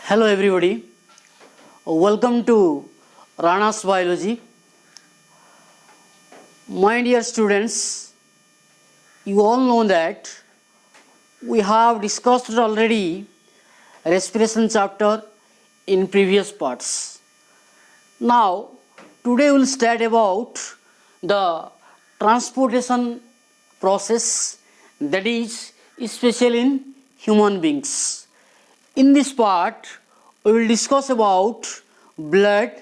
Hello everybody, welcome to Rana's Biology. My dear students, you all know that we have discussed already respiration chapter in previous parts. Now, today we will study about the transportation process, that is especially in human beings. In this part, we will discuss about blood,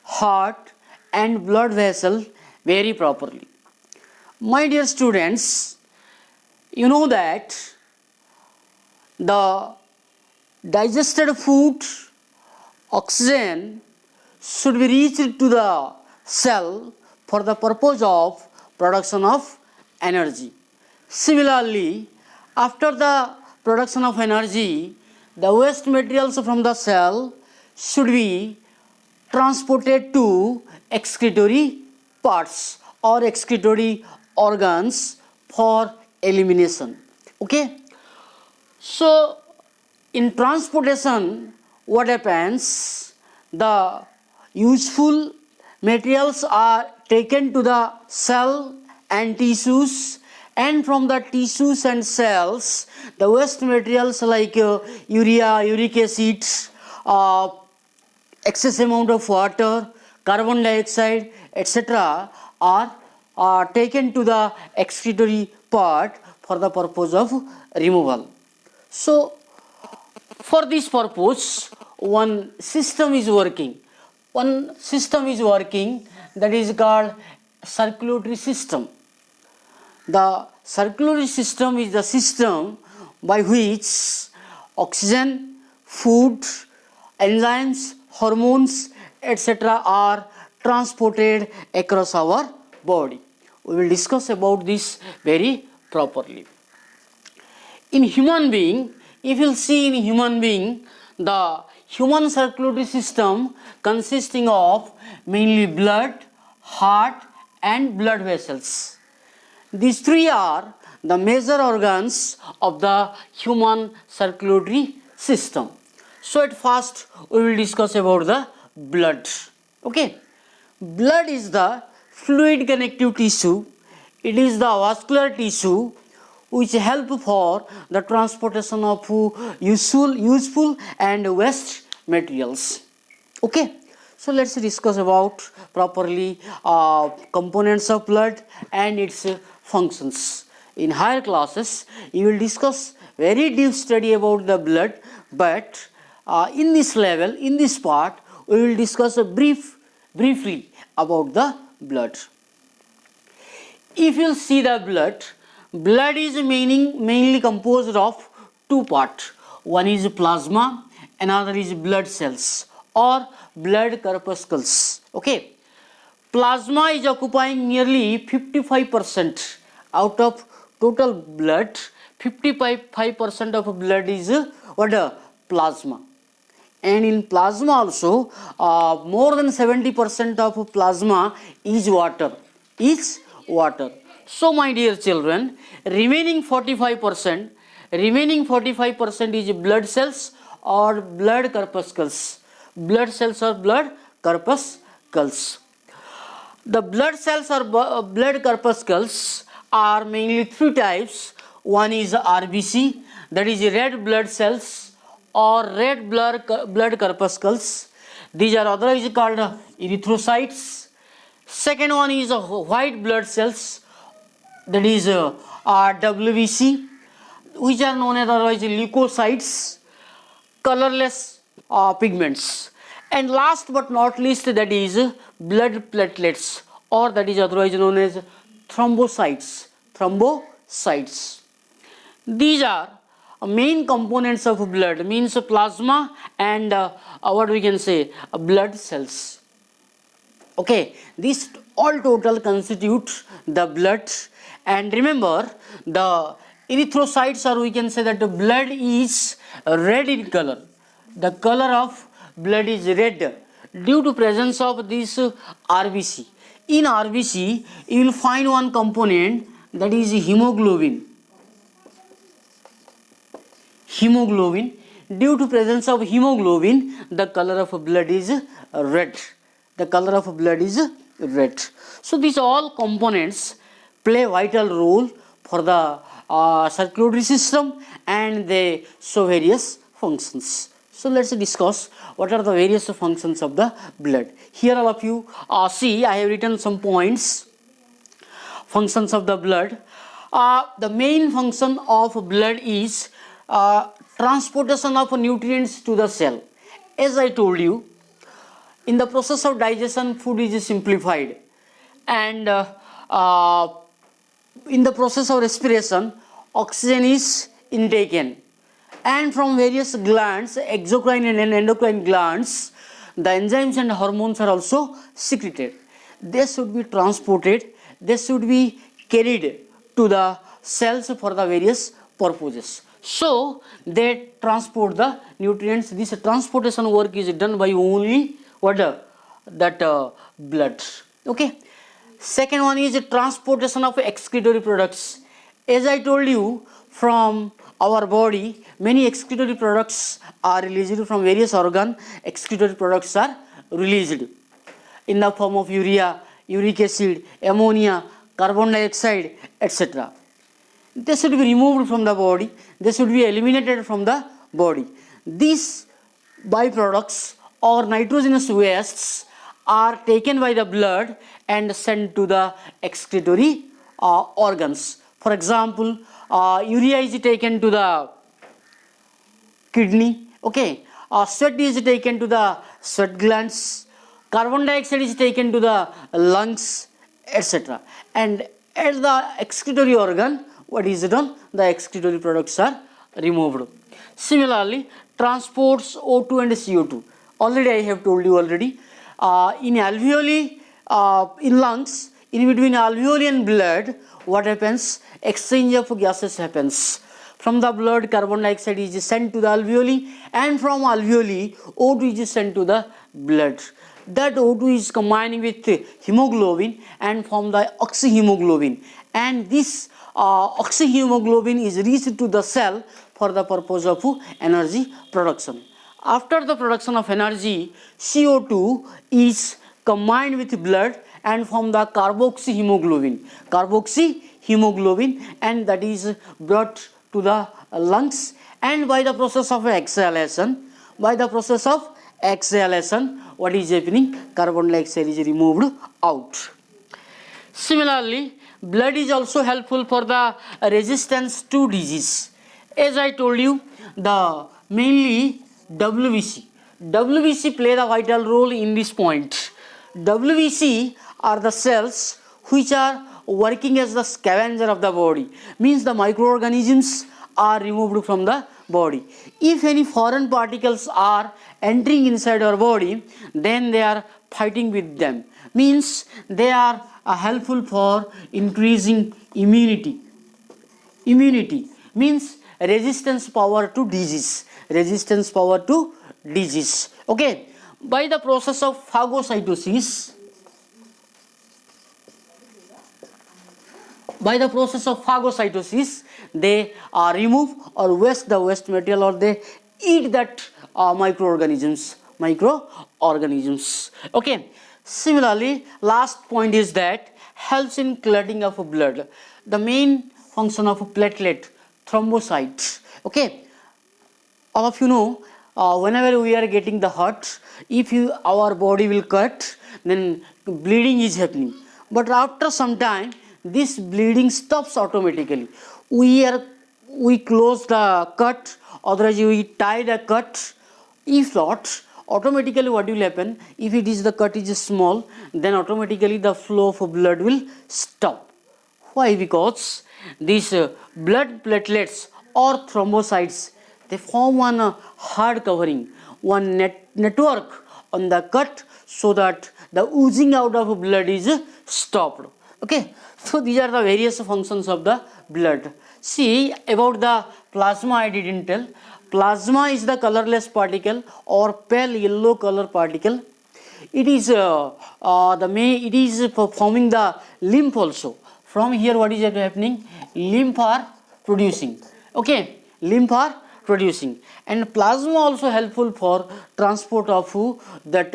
heart and blood vessel very properly. My dear students, you know that the digested food, oxygen should be reached to the cell for the purpose of production of energy. Similarly, after the production of energy, the waste materials from the cell should be transported to excretory parts or excretory organs for elimination. Okay? So, in transportation, what happens? The useful materials are taken to the cell and tissues, and from the tissues and cells, the waste materials like urea, uric acid, excess amount of water, carbon dioxide, etc. are taken to the excretory part for the purpose of removal. So, for this purpose, one system is working. One system is working, that is called circulatory system. The circulatory system is the system by which oxygen, food, enzymes, hormones, etc. are transported across our body. We will discuss about this very properly. In human being, if you see in human being, the human circulatory system consisting of mainly blood, heart and blood vessels. These three are the major organs of the human circulatory system. So at first we will discuss about the blood. Okay, blood is the fluid connective tissue. It is the vascular tissue which help for the transportation of useful and waste materials. Okay. So let's discuss about properly components of blood and its functions. In higher classes, you will discuss very deep study about the blood, but in this level, in this part, we will discuss briefly about the blood. If you see the blood is mainly composed of two parts. One is plasma, another is blood cells or blood corpuscles. Okay, plasma is occupying nearly 55% out of total blood. 55% of blood is plasma, and in plasma also more than 70% of plasma is water. So my dear children, remaining 45% is blood cells or blood corpuscles. Blood cells or blood corpuscles. The blood cells or blood corpuscles are mainly three types. One is RBC, that is red blood cells or red blood corpuscles. These are otherwise called erythrocytes. Second one is white blood cells, that is WBC, which are known as otherwise leukocytes, colorless pigments. And last but not least, that is blood platelets, or that is otherwise known as thrombocytes. These are main components of blood, means plasma and what we can say blood cells. Okay, these all total constitute the blood. And remember, the erythrocytes, or we can say that the blood is red in color. The color of blood is red due to presence of this RBC. In RBC, you will find one component, that is hemoglobin. due to presence of hemoglobin, the color of blood is red. The color of blood is red. So these all components play vital role for the circulatory system, and they show various functions. So let's discuss what are the various functions of the blood. Here all of you see, I have written some points. Functions of the blood. The main function of blood is transportation of nutrients to the cell. As I told you, in the process of digestion, food is simplified, and in the process of respiration, oxygen is intaken, and from various glands, exocrine and endocrine glands, the enzymes and hormones are also secreted. They should be transported, they should be carried to the cells for the various purposes. So they transport the nutrients. This transportation work is done by only blood. Okay. Second one is transportation of excretory products. As I told you, from our body, many excretory products are released from various organs. Excretory products are released in the form of urea, uric acid, ammonia, carbon dioxide, etc. They should be removed from the body. They should be eliminated from the body. These byproducts or nitrogenous wastes are taken by the blood and sent to the excretory organs. For example, urea is taken to the kidney. Okay, sweat is taken to the sweat glands. Carbon dioxide is taken to the lungs, etc. And at the excretory organ, what is done? The excretory products are removed. Similarly, transports O2 and CO2. Already I have told you already. In alveoli, in lungs, in between alveoli and blood, what happens? Exchange of gases happens. From the blood, carbon dioxide is sent to the alveoli, and from alveoli, O2 is sent to the blood. That O2 is combining with hemoglobin and form the oxyhemoglobin, and this oxyhemoglobin is reached to the cell for the purpose of energy production. After the production of energy, CO2 is combined with blood and form the carboxyhemoglobin, and that is brought to the lungs, and by the process of exhalation, what is happening? Carbon dioxide is removed out. Similarly, blood is also helpful for the resistance to disease. As I told you, the mainly WBC play the vital role in this point. WBC are the cells which are working as the scavenger of the body, means the microorganisms are removed from the body. If any foreign particles are entering inside our body, then they are fighting with them, means they are helpful for increasing immunity means resistance power to disease. Okay, by the process of phagocytosis, they remove or waste the waste material, or they eat that microorganisms. Okay. Similarly, last point is that helps in clotting of blood. The main function of a platelet, thrombocytes. Okay, all of you know, whenever we are getting the hurt, if our body will cut, then bleeding is happening. But after some time, this bleeding stops automatically. We close the cut, otherwise we tie the cut. If not, automatically what will happen? If it is the cut is small, then automatically the flow of blood will stop. Why? Because these blood platelets or thrombocytes, they form one hard covering, one network on the cut, so that the oozing out of blood is stopped. Okay, so these are the various functions of the blood. See, about the plasma I didn't tell. Plasma is the colorless particle or pale yellow color particle. It is forming the lymph also. From here, what is happening? Lymph are producing. Okay, lymph are producing, and plasma also helpful for transport of that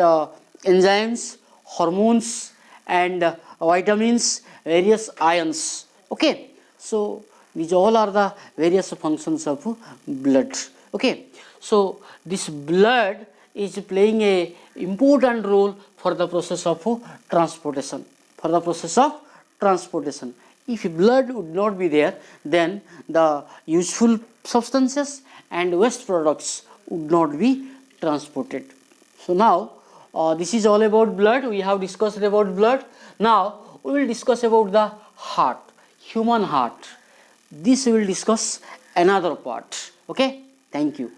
enzymes, hormones, and vitamins, various ions. Okay, so these all are the various functions of blood. Okay, so this blood is playing a important role for the process of transportation. For the process of transportation, if blood would not be there, then the useful substances and waste products would not be transported. So now this is all about blood. We have discussed about blood. Now we will discuss about the heart, human heart. This we will discuss another part. Okay, thank you.